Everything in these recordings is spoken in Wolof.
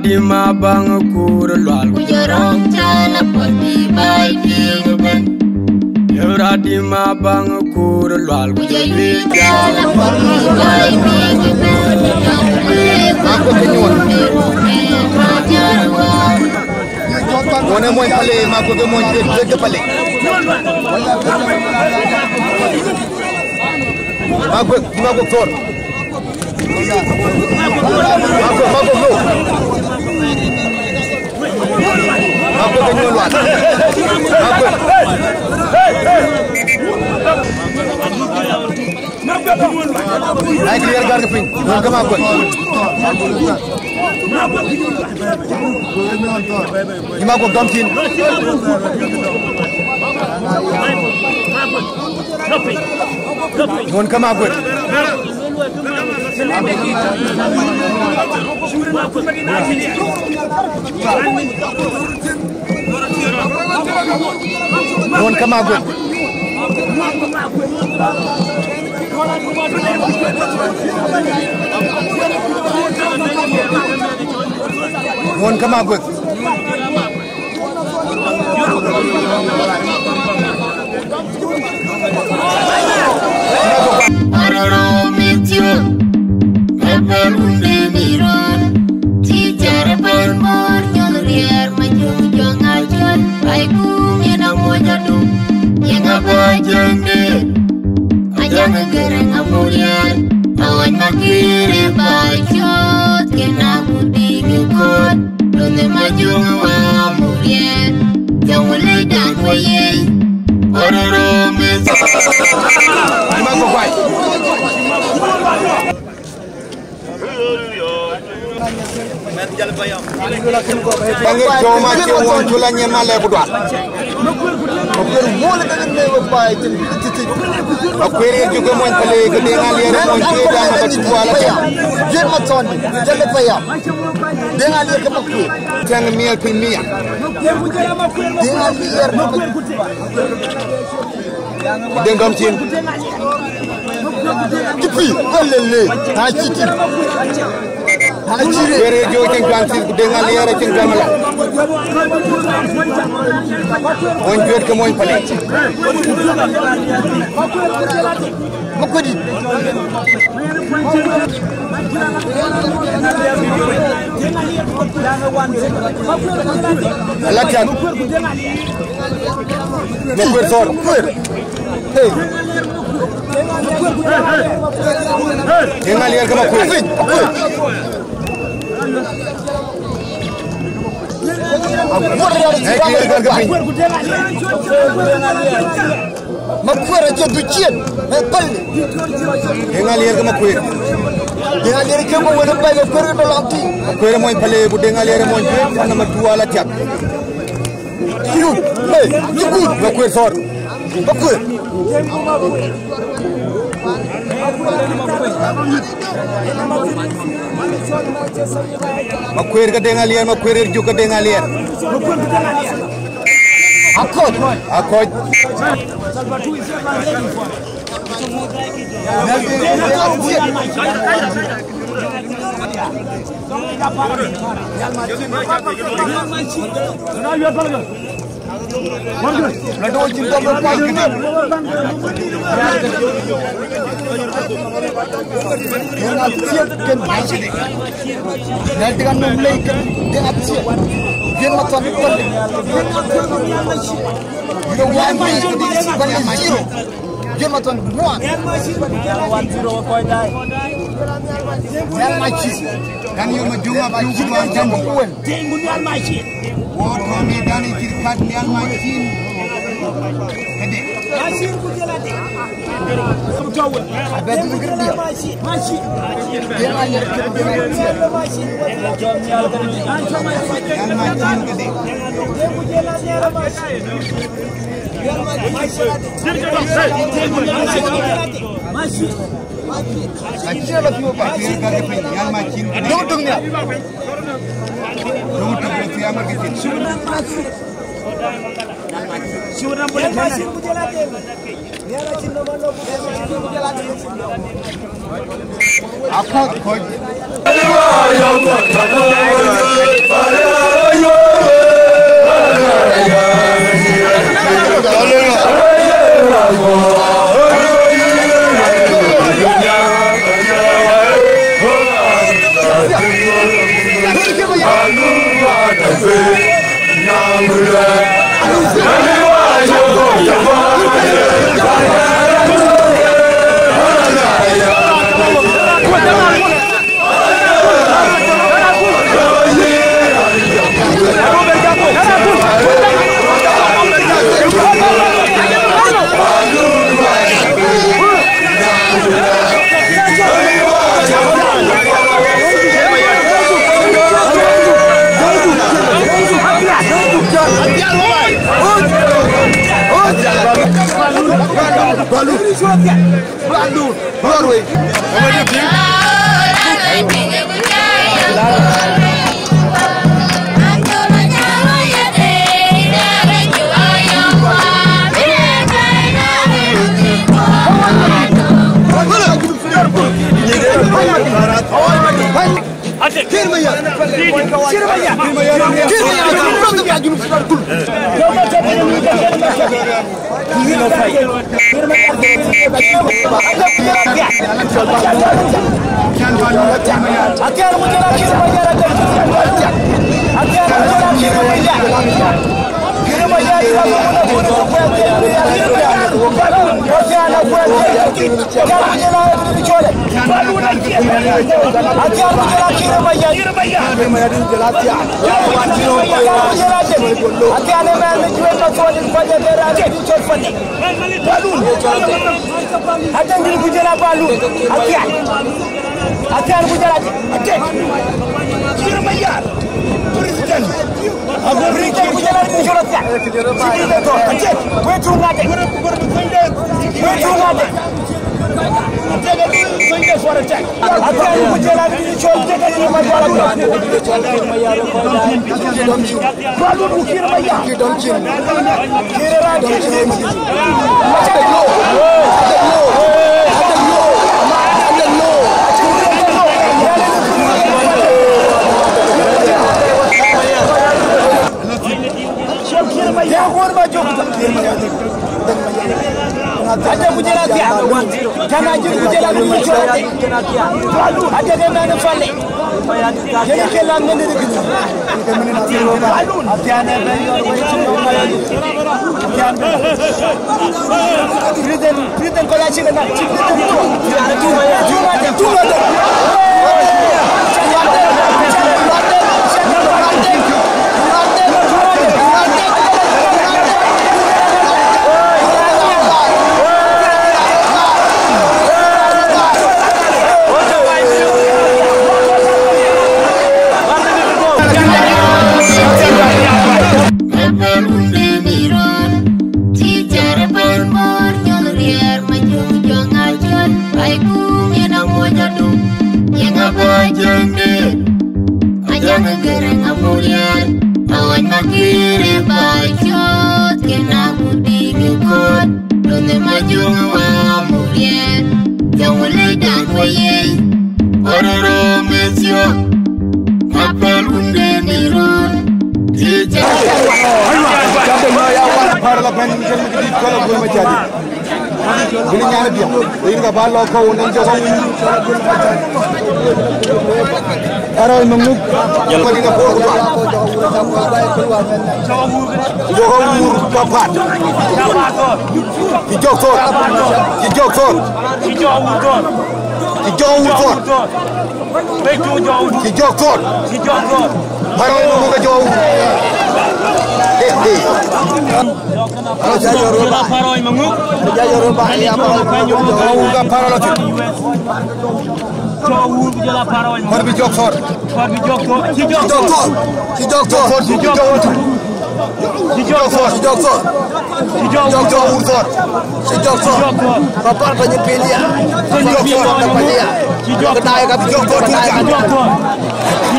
Dima bang kur lwal Kujarong chala polbi bai pigben Yura dima bang kur lwal Kujayu chala polbi bai pigben Aku kenyuan. Mana mau pale, aku ke mau ke pale. Aku kor. Aku lo. Aku kenyuan luar. Aku. Naik clear gar ke ping. Kamu aku. Ima ko gamtin. Ngon kama ko. Ngon kama ko. Ngon kama ko. Araro mityo Rebel unde miron Tijar bermor Nyolriar majung jong ajon Baiku menang wajadu Yang apa jende Ajang gereng amulian Awan makire baikyot Kena budi ngikot Lunde majung amulian Yang mulai dan waye Araro mityo Ima ko kwai. Angin cuma cewon culanya malah buat. Aku ini juga mau pelih kedengar lihat mau cerita apa cuba lagi. Jangan macam ni, jangan payah. Dengar lihat kemakku. Jangan mial pimia. Dengar lihat. Dengar cin. Kipi, halele, hajiti. Hajire. Beri jo cengkuan cin dengar lihat cengkuan malah. Monjur ke mon pelih. Makudi. Latihan. Makur sor. Hey. Dengar lihat ke makur. Naik clear ke ping. Makur aja ducian. Pal. Dengar lihat ke makur. Dengar lihat ke mau ada pal makur itu lanti. Makur mau pelih dengar lihat monjur nama dua latihan. Yuk, hey, yuk. Makur sor. Makur. Makur ke dengar lihat, makur juga dengar lihat. Akot. Akot. Lalu cinta berpas kita. Dengan siap dan masih. Nanti kan mulai dengan siap. Dia macam itu. Dia wani balik zero. Dia macam buat. 1-0 koi dai. Yang macam. Dan yang menjumpa perjuangan jamu. Tenggu ni almaci. Waktu medan tirkat yang macam. Kede. Masih kujelati. Ada tu kerja. Masih. Dia hanya kerja. Masih. Jom nyal kan. Yang macam kede. Masih. Macam lagi apa? Clear ke ping. Yang macam kede. Duduknya. Duduk berarti amat kecil.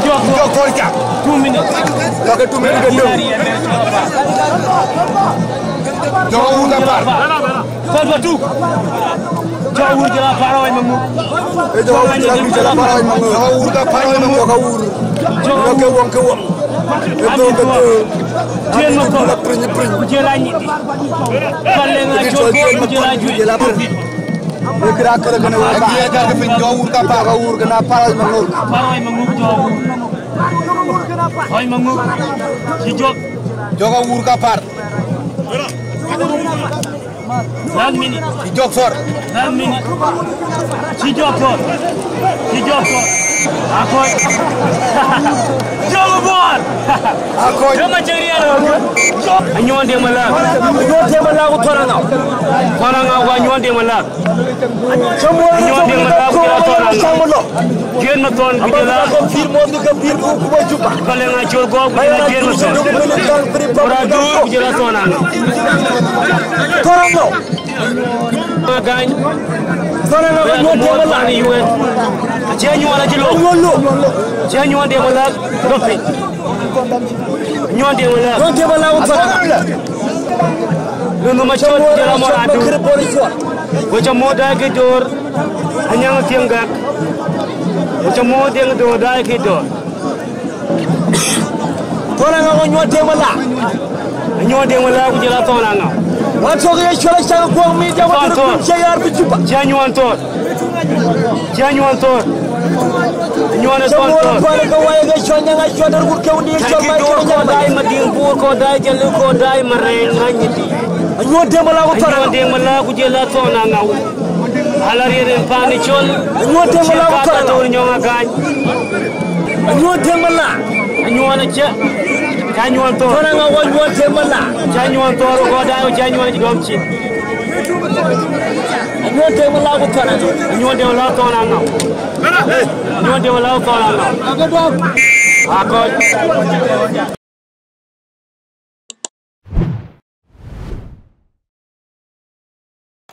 Jok Forja. 2 minutes. Jok 2 minutes ke Jok udah par. Forja 2. Jok udah par away mamu. Jok udah par away mamu. Jok udah par away mamu Jok ur. Jok ke wong. Itu betul. Dia mau kujela ni. Kalau nak Jok kujela ju. Kira-kira kena apa? Dia dah ke Jok udah par ur kenapa away mamu? Par away mamu Jok. Away mamu. Si Jok. Jok ur ka par. 1 minute. Si Jok for. 1 minute. Si Jok for. Si Jok for. Akoy. Jok for. Akoy. Kamu cari apa? Anyuan dia malah. Anyuan dia malah aku thorang au. Thorang au anyuan dia malah. Anyuan dia malah aku kira thorang au. Kian maton bila. Confirmo do campeiro com o Juba. Kalau ngacur gua bila kian maton. Orang tu kira thorang au. Thorang au. Makan. Thorang au anyuan dia malah ni UN. Anyuan aja lo. Anyuan dia malah dopi. Anyuan dia malah. Anyuan dia malah aku thorang au. Nunggu macam jalan moradu. Macam modal kedor, hanya ngetianggak. Macam modal kedor dah kedor. Thorang au anyuan dia malah. Anyuan dia malah aku jalan thorang au. Macam yang suara saya kuang media waktu saya harus Juba. Anyuan tor. Anyuan tor. Anyuan tor. Semua orang kawai yang suara yang suara berkau di suara kau dai madingpur kau dai jalu kau dai mereng nyeti. Anyuan dia malah aku thorang. Anyuan dia malah aku jalan thorang au. Halari rempani chol. Anyuan dia malah aku thorang. Tur nyonga gan. Anyuan dia malah. Anyuan aja. Anyuan tor. Thorang au anyuan dia malah. Anyuan tor kau dai anyuan domcin. Anyuan dia malah aku thorang. Anyuan dia malah thorang au. Anyuan dia malah thorang au. Aku